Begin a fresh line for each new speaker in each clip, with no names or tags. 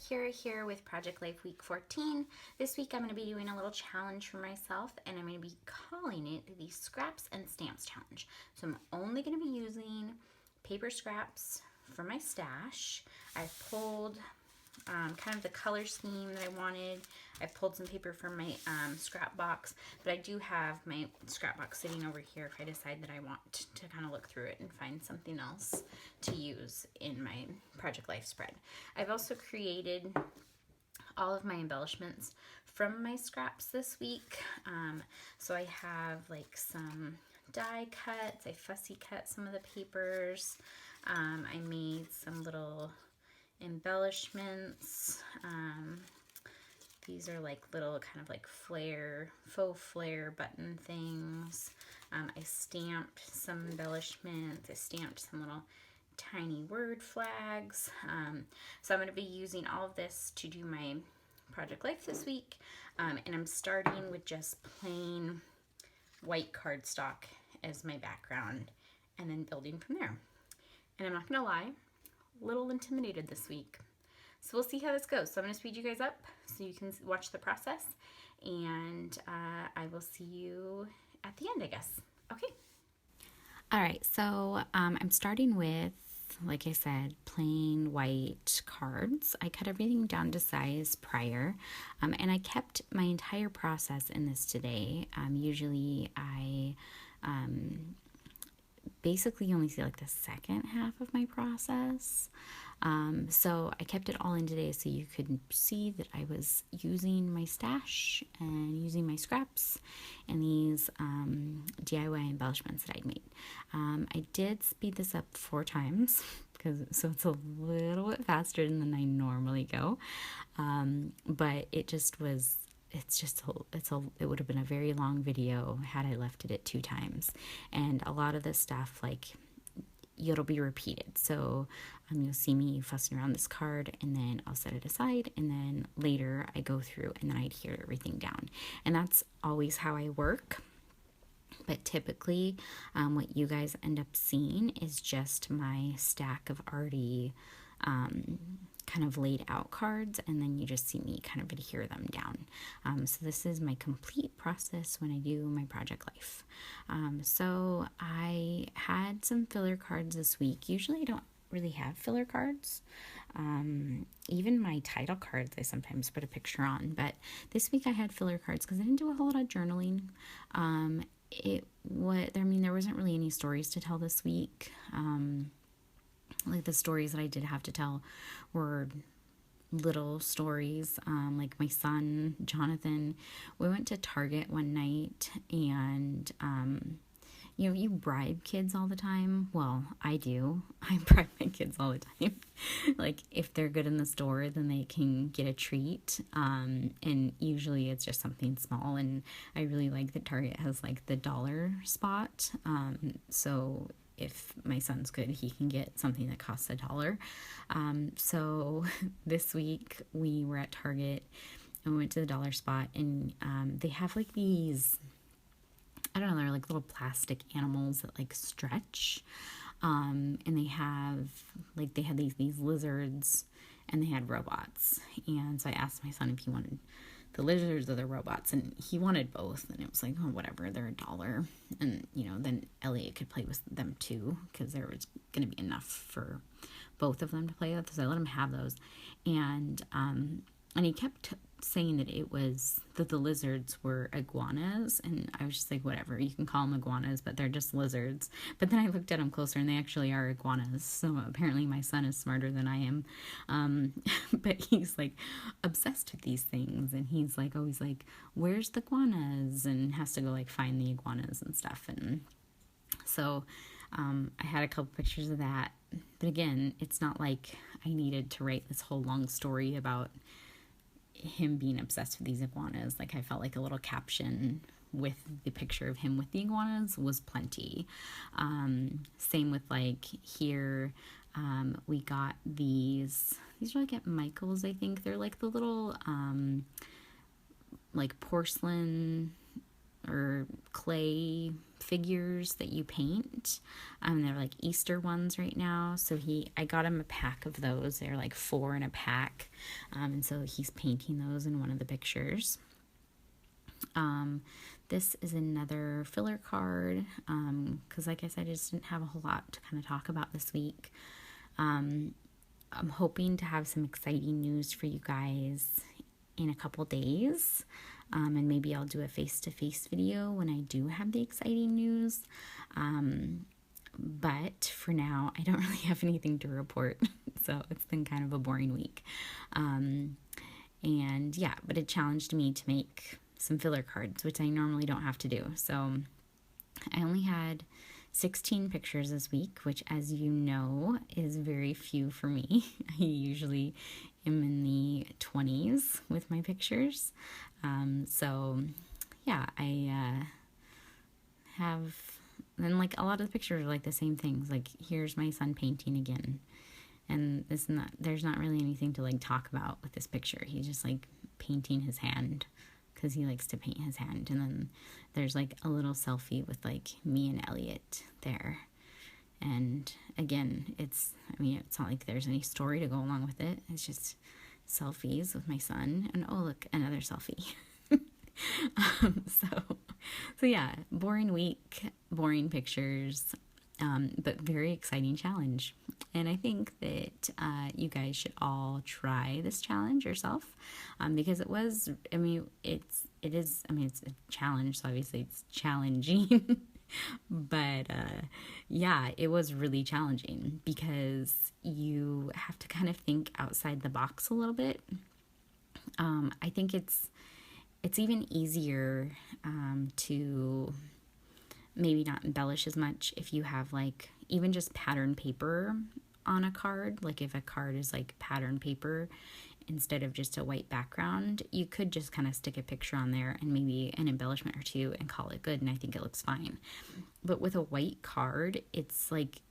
Kira here with Project Life Week 14. This week I'm going to be doing a little challenge for myself, and I'm going to be calling it the Scraps and Stamps Challenge. So I'm only going to be using paper scraps for my stash. I've pulled kind of the color scheme that I wanted. I pulled some paper from my scrap box, but I do have my scrap box sitting over here if I decide that I want to kind of look through it and find something else to use in my Project Life spread. I've also created all of my embellishments from my scraps this week. So I have like some die cuts. I fussy cut some of the papers. I made some little embellishments. These are like little kind of like faux flare button things. I stamped some embellishments. I stamped some little tiny word flags. So I'm going to be using all of this to do my Project Life this week. And I'm starting with just plain white cardstock as my background and then building from there. And I'm not going to lie, a little intimidated this week. So we'll see how this goes. So I'm going to speed you guys up so you can watch the process, and I will see you at the end, I guess. Okay.
All right, so I'm starting with, like I said, plain white cards. I cut everything down to size prior, and I kept my entire process in this today. Usually I basically only see like the second half of my process. So I kept it all in today so you could see that I was using my stash and using my scraps and these DIY embellishments that I'd made. I did speed this up 4 times so it's a little bit faster than I normally go. But it just was it would have been a very long video had I left it at 2 times. And a lot of this stuff, like, it'll be repeated. So you'll see me fussing around this card, and then I'll set it aside, and then later I go through and then I adhere everything down. And that's always how I work. But typically, what you guys end up seeing is just my stack of already kind of laid out cards, and then you just see me kind of adhere them down. So this is my complete process when I do my Project Life. So I had some filler cards this week. Usually I don't really have filler cards. Even my title cards I sometimes put a picture on, but this week I had filler cards because I didn't do a whole lot of journaling. There wasn't really any stories to tell this week. Like the stories that I did have to tell were little stories. Like my son, Jonathan, we went to Target one night, and you bribe kids all the time. Well, I do. I bribe my kids all the time. Like, if they're good in the store, then they can get a treat. And usually it's just something small. And I really like that Target has like the dollar spot. So if my son's good, he can get something that costs $1. So this week we were at Target and we went to the dollar spot, and they have like these, I don't know, they're like little plastic animals that like stretch. And they had these lizards, and they had robots. And so I asked my son if he wanted the lizards or the robots, and he wanted both. And it was like, oh, whatever, they're $1. And then Elliot could play with them too, because there was going to be enough for both of them to play with. So I let him have those. And he kept saying that the lizards were iguanas, and I was just like, whatever, you can call them iguanas, but they're just lizards. But then I looked at them closer, and they actually are iguanas. So apparently my son is smarter than I am. But he's like obsessed with these things, and he's like always like, where's the iguanas, and has to go like find the iguanas and stuff. And so I had a couple pictures of that, but again, it's not like I needed to write this whole long story about him being obsessed with these iguanas. Like, I felt like a little caption with the picture of him with the iguanas was plenty. Same with like here, we got these are like at Michael's, I think. They're like the little like porcelain or clay figures that you paint. They're like Easter ones right now. So I got him a pack of those. They're like 4 in a pack. And so he's painting those in one of the pictures. This is another filler card, because like I said, I just didn't have a whole lot to kind of talk about this week. I'm hoping to have some exciting news for you guys in a couple days, and maybe I'll do a face-to-face video when I do have the exciting news. But for now, I don't really have anything to report, so it's been kind of a boring week. And yeah, but it challenged me to make some filler cards, which I normally don't have to do. So I only had 16 pictures this week, which, as you know, is very few for me. I usually am in the 20s with my pictures. So yeah, I have, and like a lot of the pictures are like the same things. Like, here's my son painting again. And there's not really anything to like talk about with this picture. He's just like painting his hand because he likes to paint his hand. And then there's like a little selfie with like me and Elliot there. And again, it's not like there's any story to go along with it. It's just selfies with my son. And oh, look, another selfie. So yeah, boring week, boring pictures, but very exciting challenge. And I think that you guys should all try this challenge yourself, because it's a challenge, so obviously it's challenging. But yeah, it was really challenging because you have to kind of think outside the box a little bit. I think it's even easier to maybe not embellish as much if you have like even just pattern paper on a card. Like if a card is like pattern paper instead of just a white background, you could just kind of stick a picture on there and maybe an embellishment or two and call it good, and I think it looks fine. But with a white card, it's like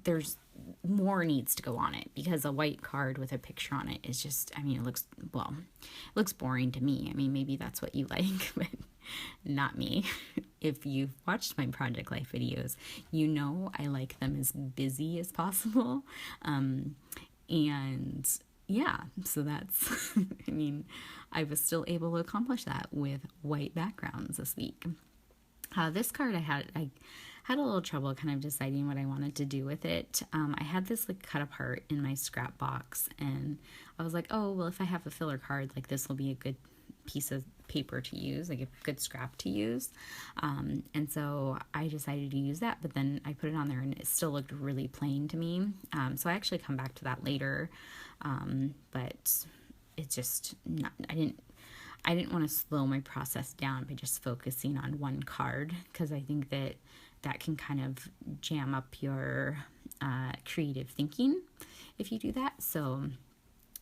there's more needs to go on it, because a white card with a picture on it is just, it looks boring to me. Maybe that's what you like, but not me. If you've watched my Project Life videos, you know I like them as busy as possible. And yeah, so that's, I was still able to accomplish that with white backgrounds this week. This card I had a little trouble kind of deciding what I wanted to do with it. I had this like cut apart in my scrap box, and I was like, oh, well, if I have a filler card, like this will be a good piece of paper to use, like a good scrap to use. And so I decided to use that, but then I put it on there and it still looked really plain to me. So I actually come back to that later. But it's just not, I didn't want to slow my process down by just focusing on one card, because I think that can kind of jam up your creative thinking if you do that. So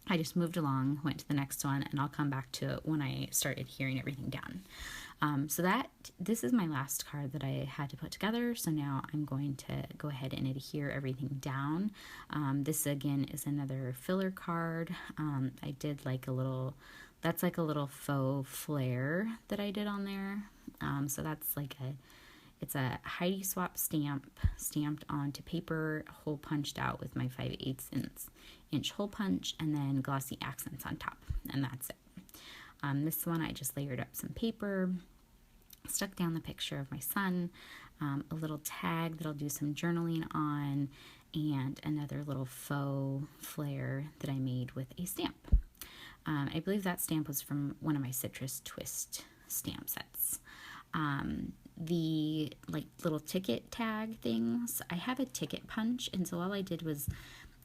I just moved along, went to the next one, and I'll come back to it when I started hearing everything down. So this is my last card that I had to put together. So now I'm going to go ahead and adhere everything down. This again is another filler card. I did that's like a little faux flare that I did on there. So that's like it's a Heidi Swap stamp stamped onto paper, hole punched out with my 5/8 inch hole punch, and then glossy accents on top, and that's it. This one I just layered up some paper, stuck down the picture of my son, a little tag that I'll do some journaling on, and another little faux flare that I made with a stamp. I believe that stamp was from one of my Citrus Twist stamp sets. The like little ticket tag things, I have a ticket punch, and so all I did was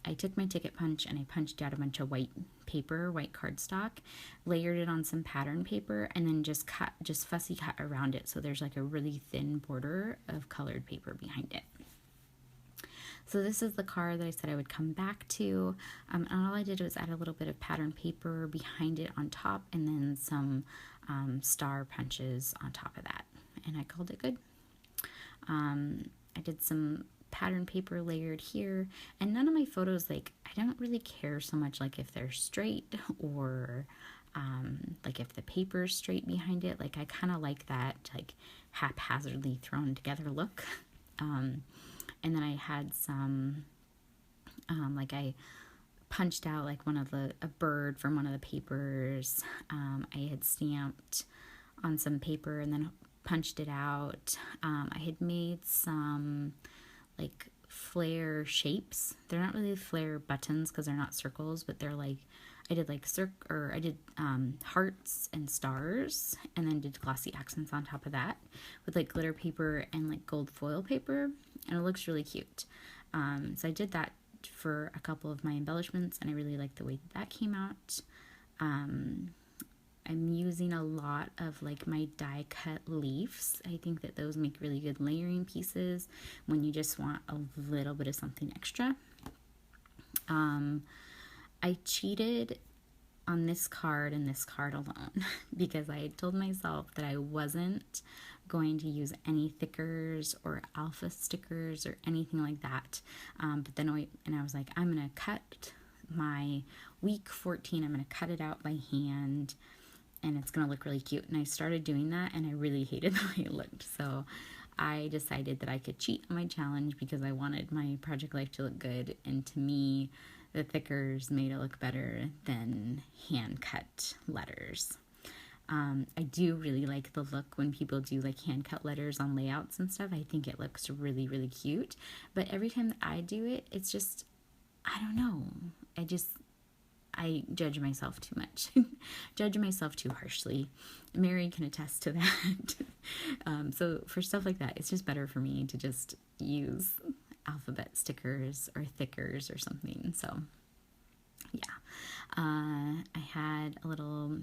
I took my ticket punch and I punched out a bunch of white paper, white cardstock, layered it on some pattern paper, and then just fussy cut around it so there's like a really thin border of colored paper behind it. So this is the card that I said I would come back to, and all I did was add a little bit of pattern paper behind it on top, and then some star punches on top of that, and I called it good. I did some pattern paper layered here, and none of my photos, like, I don't really care so much like if they're straight or like if the paper's straight behind it. Like I kind of like that like haphazardly thrown together look. And then I had some, like I punched out like a bird from one of the papers. I had stamped on some paper and then punched it out. I had made some like flare shapes. They're not really flare buttons because they're not circles, but they're like, I did like hearts and stars, and then did glossy accents on top of that with like glitter paper and like gold foil paper, and it looks really cute. So I did that for a couple of my embellishments, and I really like the way that came out. I'm using a lot of like my die cut leaves. I think that those make really good layering pieces when you just want a little bit of something extra. I cheated on this card and this card alone because I had told myself that I wasn't going to use any thickers or alpha stickers or anything like that. But then I was like, I'm going to cut my week 14, I'm going to cut it out by hand, and it's going to look really cute. And I started doing that, and I really hated the way it looked. So I decided that I could cheat on my challenge because I wanted my project life to look good. And to me, the thickers made it look better than hand cut letters. I do really like the look when people do like hand cut letters on layouts and stuff. I think it looks really, really cute. But every time that I do it, it's just, I don't know. I judge myself too much. Judge myself too harshly. Mary can attest to that. So for stuff like that, it's just better for me to just use alphabet stickers or thickers or something. So yeah, I had a little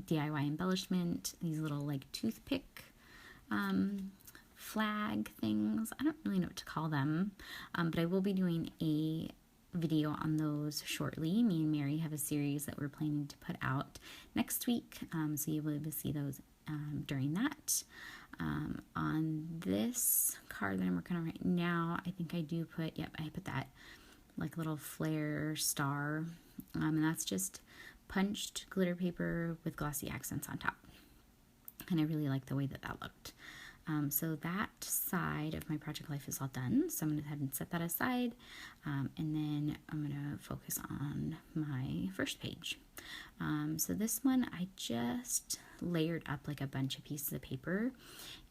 DIY embellishment, these little like toothpick flag things. I don't really know what to call them, but I will be doing a video on those shortly. Me and Mary have a series that we're planning to put out next week, so you'll be able to see those during that. On this card that I'm working on right now, I think I do put, I put that like little flare star, and that's just punched glitter paper with glossy accents on top, and I really like the way that looked. So that side of my project life is all done, so I'm going to go ahead and set that aside, and then I'm going to focus on my first page. So this one I just layered up like a bunch of pieces of paper,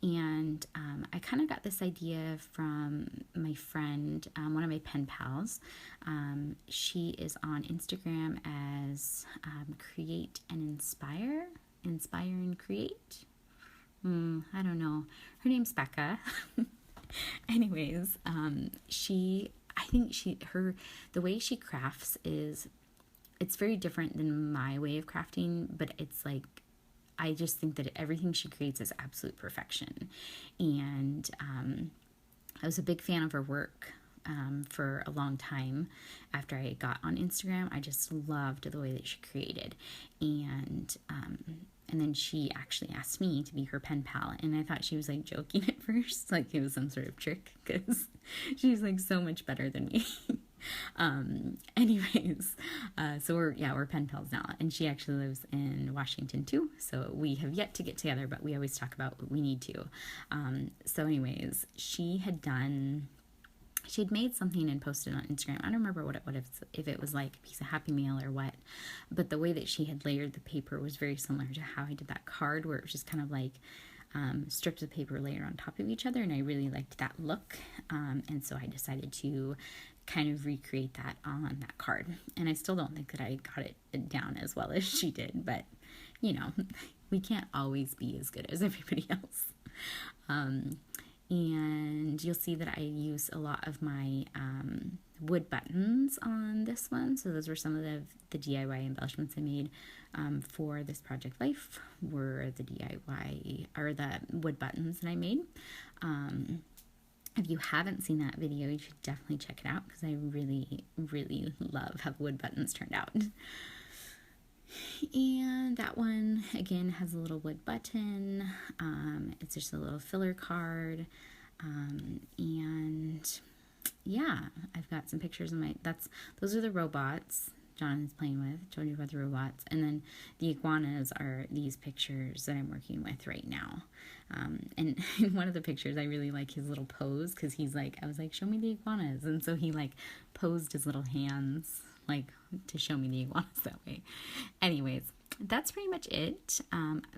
and I kind of got this idea from my friend, one of my pen pals. She is on Instagram as Create and Inspire and Create. I don't know. Her name's Becca. Anyways, the way she crafts it's very different than my way of crafting, but it's like, I just think that everything she creates is absolute perfection. And I was a big fan of her work for a long time after I got on Instagram. I just loved the way that she created. And then she actually asked me to be her pen pal, and I thought she was like joking at first, like it was some sort of trick, because she's like so much better than me. Anyways, so we're pen pals now, and she actually lives in Washington too, so we have yet to get together, but we always talk about what we need to. So anyways, she had made something and posted on Instagram. I don't remember if it was like a piece of Happy Meal or what, but the way that she had layered the paper was very similar to how I did that card, where it was just kind of like strips of paper layered on top of each other, and I really liked that look, and so I decided to kind of recreate that on that card. And I still don't think that I got it down as well as she did, but you know, we can't always be as good as everybody else. And you'll see that I use a lot of my wood buttons on this one. So those were some of the DIY embellishments I made for this project life, were the DIY or the wood buttons that I made. If you haven't seen that video, you should definitely check it out, because I really, really love how the wood buttons turned out. And that one, again, has a little wood button. It's just a little filler card. And yeah, I've got some pictures of those are the robots, Jonathan's playing with. Told you about the robots. And then the iguanas are these pictures that I'm working with right now. And in one of the pictures, I really like his little pose because he's like, I was like, show me the iguanas. And so he like posed his little hands like to show me the iguanas that way. Anyways, that's pretty much it.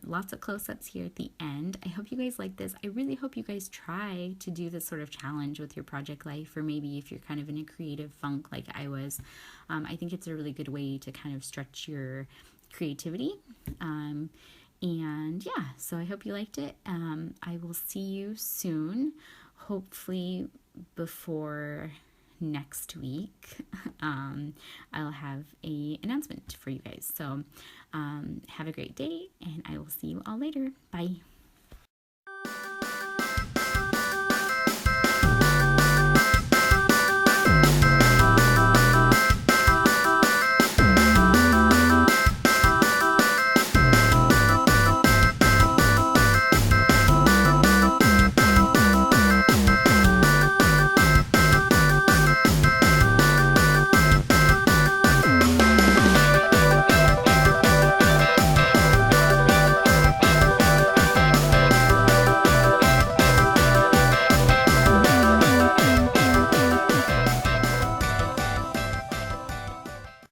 Lots of close-ups here at the end. I hope you guys like this. I really hope you guys try to do this sort of challenge with your project life, or maybe if you're kind of in a creative funk like I was. I think it's a really good way to kind of stretch your creativity. And yeah, so I hope you liked it. I will see you soon, hopefully before next week. I'll have a announcement for you guys. So have a great day, and I will see you all later. Bye.